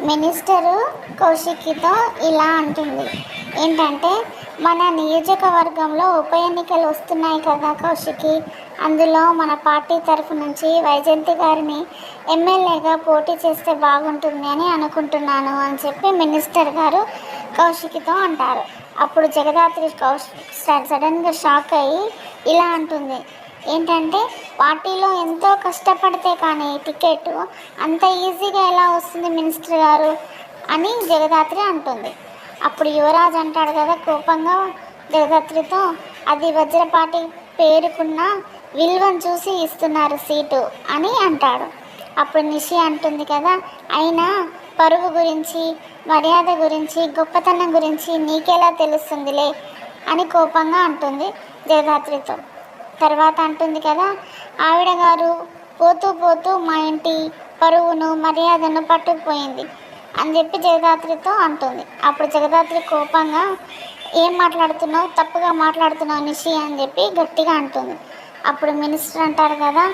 Minister కౌశిక్తో ఇలా అంటుంది. ఏంటంటే, మన నియోజకవర్గంలో ఉప ఎన్నికలు వస్తున్నాయి కదా కౌశికి, అందులో మన పార్టీ తరఫు నుంచి వైజయంతి గారిని ఎమ్మెల్యేగా పోటీ చేస్తే బాగుంటుంది అని అనుకుంటున్నాను అని చెప్పి మినిస్టర్ గారు కౌశికితో అంటారు. అప్పుడు జగదాత్రి సడన్గా షాక్ అయ్యి ఇలా అంటుంది. ఏంటంటే, పార్టీలో ఎంతో కష్టపడితే కానీ టికెట్ అంత ఈజీగా ఎలా వస్తుంది మినిస్టర్ గారు అని జగదాత్రి అంటుంది. అప్పుడు యువరాజ్ అంటాడు కదా కోపంగా జగదాత్రితో, అది వజ్రపాటి పేరుకున్న విలువను చూసి ఇస్తున్నారు సీటు అని అంటాడు. అప్పుడు నిషి అంటుంది కదా, అయినా పరువు గురించి, మర్యాద గురించి, గొప్పతనం గురించి నీకెలా తెలుస్తుందిలే అని కోపంగా అంటుంది జగదాత్రితో. తర్వాత అంటుంది కదా, ఆవిడ గారు పోతూ పోతూ మా ఇంటి పరువును మర్యాదను పట్టుకుపోయింది అని చెప్పి జగదాత్రితో అంటుంది. అప్పుడు జగదాత్రి కోపంగా, ఏం మాట్లాడుతున్నావు, తప్పుగా మాట్లాడుతున్నావు నిషి అని చెప్పి గట్టిగా అంటుంది. అప్పుడు మినిస్టర్ అంటారు కదా,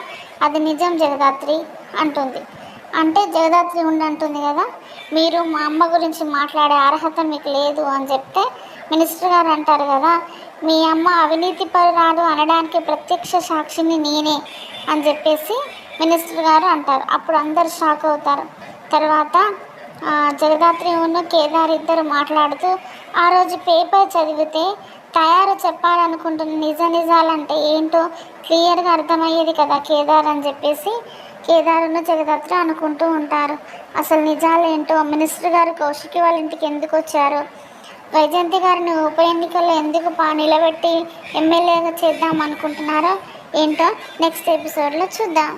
అది నిజం జగదాత్రి అంటుంది. అంటే జగదాత్రి అంటుంది కదా, మీరు మా అమ్మ గురించి మాట్లాడే అర్హత మీకు లేదు అని చెప్తే మినిస్టర్ గారు అంటారు కదా, మీ అమ్మ అవినీతి పరురాలు అనడానికి ప్రత్యక్ష సాక్షిని నేనే అని చెప్పేసి మినిస్టర్ గారు అంటారు. అప్పుడు అందరు షాక్ అవుతారు. తర్వాత జగదాత్రి కేదార్ ఇద్దరు మాట్లాడుతూ, ఆ రోజు పేపర్ చదివితే తయారు చెప్పాలనుకుంటున్న నిజాలంటే ఏంటో క్లియర్గా అర్థమయ్యేది కదా కేదార్ అని చెప్పేసి కేదార్ను జగదాత్రి అనుకుంటూ ఉంటారు. అసలు నిజాలేంటో, మినిస్టర్ గారు కౌశికి వాళ్ళ ఇంటికి ఎందుకు వచ్చారో, వైజయంతి గారిని ఉప ఎన్నికల్లో ఎందుకు నిలబెట్టి ఎమ్మెల్యేగా చేద్దాం అనుకుంటున్నారో ఏంటో నెక్స్ట్ ఎపిసోడ్లో చూద్దాం.